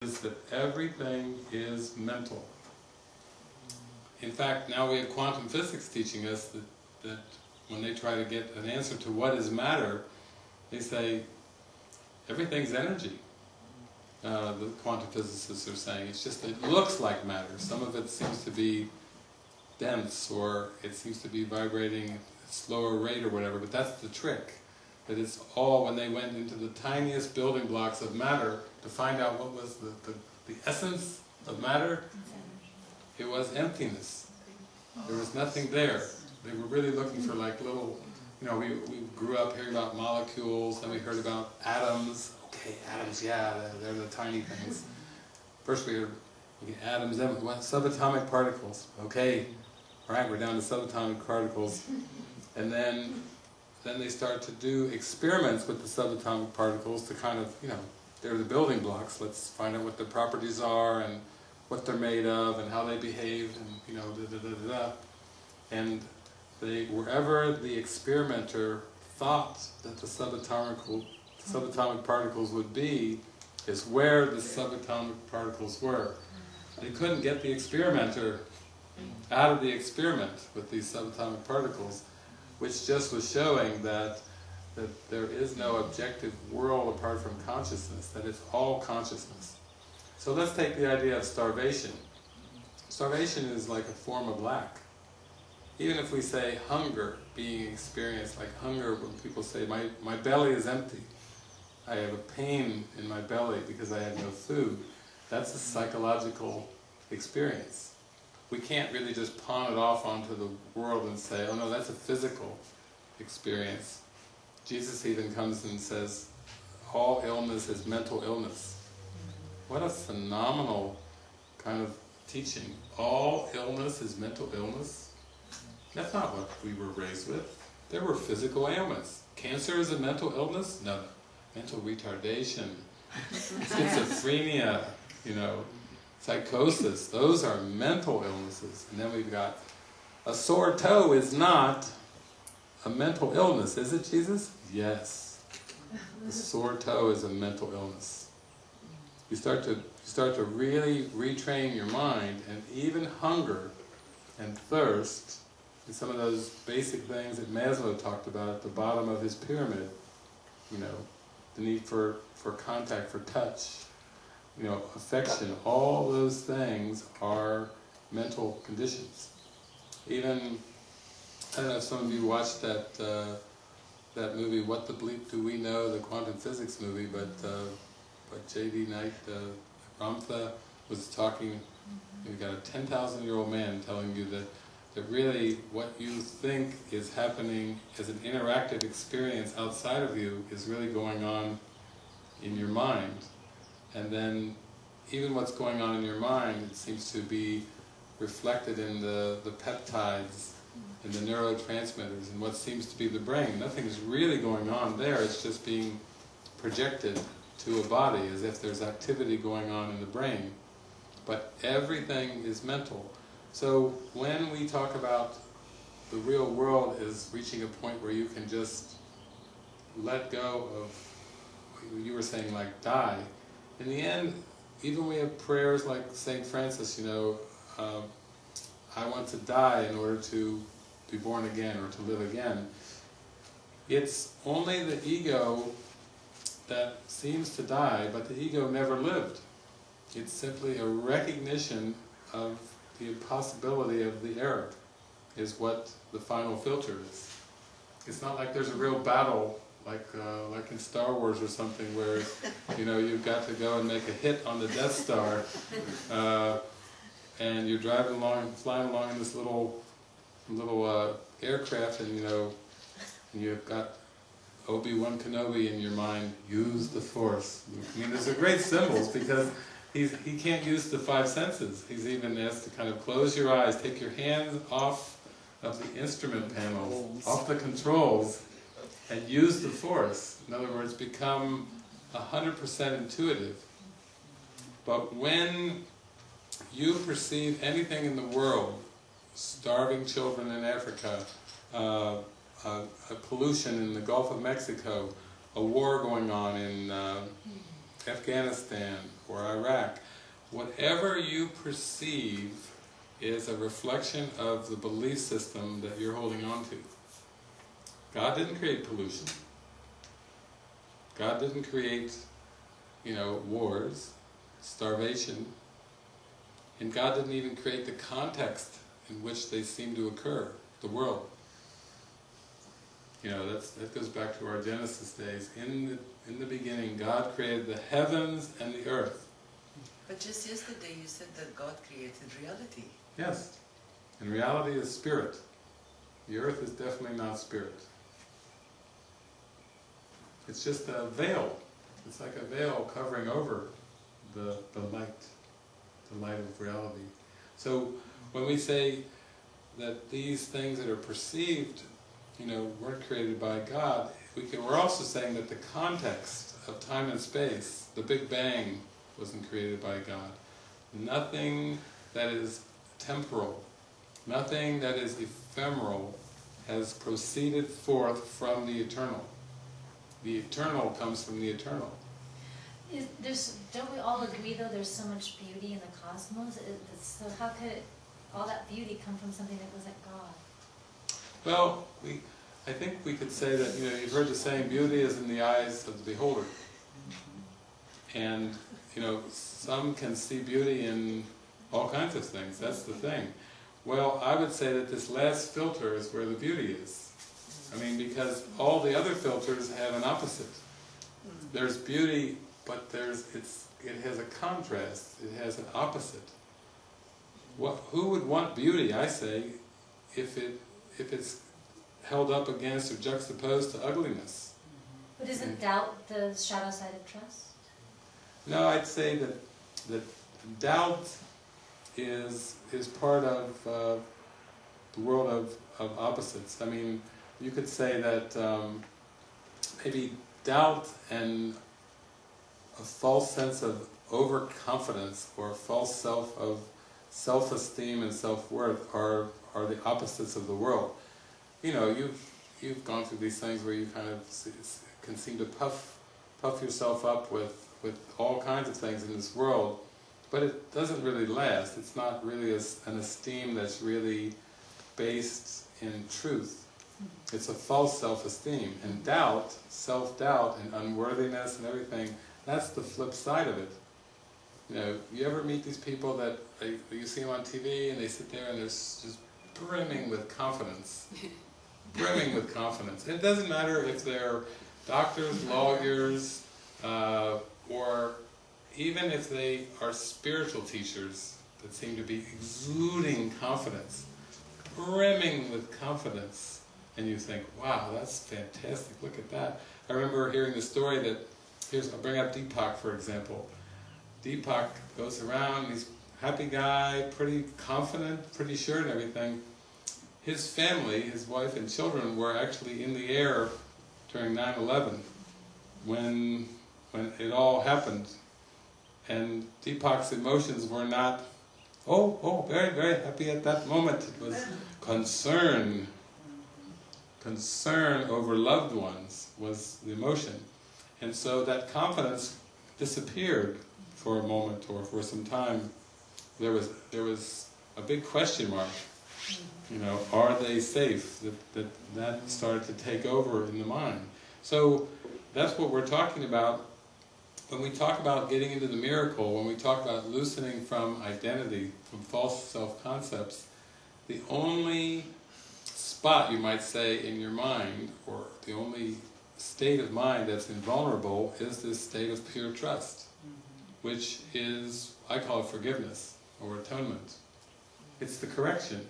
is that everything is mental. In fact, now we have quantum physics teaching us that when they try to get an answer to what is matter, they say everything's energy. The quantum physicists are saying it's just, it looks like matter. Some of it seems to be dense, or it seems to be vibrating at a slower rate or whatever, but that's the trick. That it's all, when they went into the tiniest building blocks of matter to find out what was the essence of matter, it was emptiness. There was nothing there. They were really looking for like little, we grew up hearing about molecules, then we heard about atoms. Okay, atoms, yeah, they're the tiny things. First we heard atoms, then we went subatomic particles. Okay, right, we're down to subatomic particles. And then they start to do experiments with the subatomic particles to kind of, they're the building blocks. Let's find out what their properties are and what they're made of and how they behave and, And wherever the experimenter thought that the subatomic particles would be, is where the subatomic particles were. They couldn't get the experimenter out of the experiment with these subatomic particles, which just was showing that there is no objective world apart from consciousness, that it's all consciousness. So let's take the idea of starvation. Starvation is like a form of lack. Even if we say hunger being experienced, like hunger when people say, my belly is empty, I have a pain in my belly because I had no food, that's a psychological experience. We can't really just pawn it off onto the world and say, oh no, that's a physical experience. Jesus even comes and says, all illness is mental illness. What a phenomenal kind of teaching. All illness is mental illness? That's not what we were raised with. There were physical ailments. Cancer is a mental illness? No. Mental retardation, schizophrenia, psychosis, those are mental illnesses. And then we've got a sore toe is not a mental illness, is it, Jesus? Yes. A sore toe is a mental illness. You start to really retrain your mind, and even hunger and thirst, and some of those basic things that Maslow talked about at the bottom of his pyramid, the need for contact, for touch, affection, all those things are mental conditions. Even, I don't know if some of you watched that movie, What the Bleep Do We Know, the quantum physics movie, but J.D. Knight, Ramtha was talking, you've got a 10,000-year-old man telling you that really what you think is happening as an interactive experience outside of you is really going on in your mind. And then even what's going on in your mind, it seems to be reflected in the peptides and the neurotransmitters and what seems to be the brain. Nothing's really going on there, it's just being projected to a body as if there's activity going on in the brain. But everything is mental. So when we talk about the real world is reaching a point where you can just let go of, you were saying like die, in the end, even we have prayers like St. Francis, I want to die in order to be born again or to live again. It's only the ego that seems to die, but the ego never lived. It's simply a recognition of the impossibility of the error, is what the final filter is. It's not like there's a real battle, like in Star Wars or something, where you've got to go and make a hit on the Death Star, and you're driving along, flying along in this little aircraft, and you've got Obi-Wan Kenobi in your mind. Use the Force. I mean, those are great symbols because he can't use the five senses. He's even asked to kind of close your eyes, take your hands off of the instrument panels, off the controls, and use the Force. In other words, become 100% intuitive. But when you perceive anything in the world, starving children in Africa, pollution in the Gulf of Mexico, a war going on in Afghanistan or Iraq, whatever you perceive is a reflection of the belief system that you're holding on to. God didn't create pollution. God didn't create, wars, starvation, and God didn't even create the context in which they seem to occur, the world. That goes back to our Genesis days. In the beginning, God created the heavens and the earth. But just yesterday you said that God created reality. Yes. And reality is spirit. The earth is definitely not spirit. It's just a veil. It's like a veil covering over the light of reality. So when we say that these things that are perceived, weren't created by God, we're also saying that the context of time and space, the Big Bang, wasn't created by God. Nothing that is temporal, nothing that is ephemeral has proceeded forth from the eternal. The eternal comes from the eternal. Don't we all agree, though, there's so much beauty in the cosmos? So how could all that beauty come from something that wasn't God? Well, I think we could say that, you've heard the saying, beauty is in the eyes of the beholder. And, some can see beauty in all kinds of things, that's the thing. Well, I would say that this last filter is where the beauty is. Because all the other filters have an opposite. There's beauty, but it has a contrast, it has an opposite. Who would want beauty, I say, if it's held up against or juxtaposed to ugliness? But isn't doubt the shadow side of trust? No, I'd say that doubt is part of the world of opposites. You could say that maybe doubt and a false sense of overconfidence or a false self-esteem and self-worth are the opposites of the world. You've gone through these things where you kind of can seem to puff yourself up with all kinds of things in this world, but it doesn't really last. It's not really an esteem that's really based in truth. It's a false self-esteem. And doubt, self-doubt and unworthiness and everything, that's the flip side of it. You ever meet these people that you see them on TV and they sit there and they're just brimming with confidence. Brimming with confidence. It doesn't matter if they're doctors, lawyers, or even if they are spiritual teachers that seem to be exuding confidence, brimming with confidence, and you think, wow, that's fantastic, look at that. I remember hearing the story that, I'll bring up Deepak for example. Deepak goes around, he's a happy guy, pretty confident, pretty sure and everything. His family, his wife and children, were actually in the air during 9/11 when it all happened. And Deepak's emotions were not, very, very happy at that moment. It was concern. Concern over loved ones was the emotion. And so that confidence disappeared for a moment or for some time. There was a big question mark. Are they safe? That started to take over in the mind. So that's what we're talking about. When we talk about getting into the miracle, when we talk about loosening from identity, from false self-concepts, the only spot, you might say, in your mind, or the only state of mind that's invulnerable, is this state of pure trust, which is, I call it forgiveness, or atonement. It's the correction.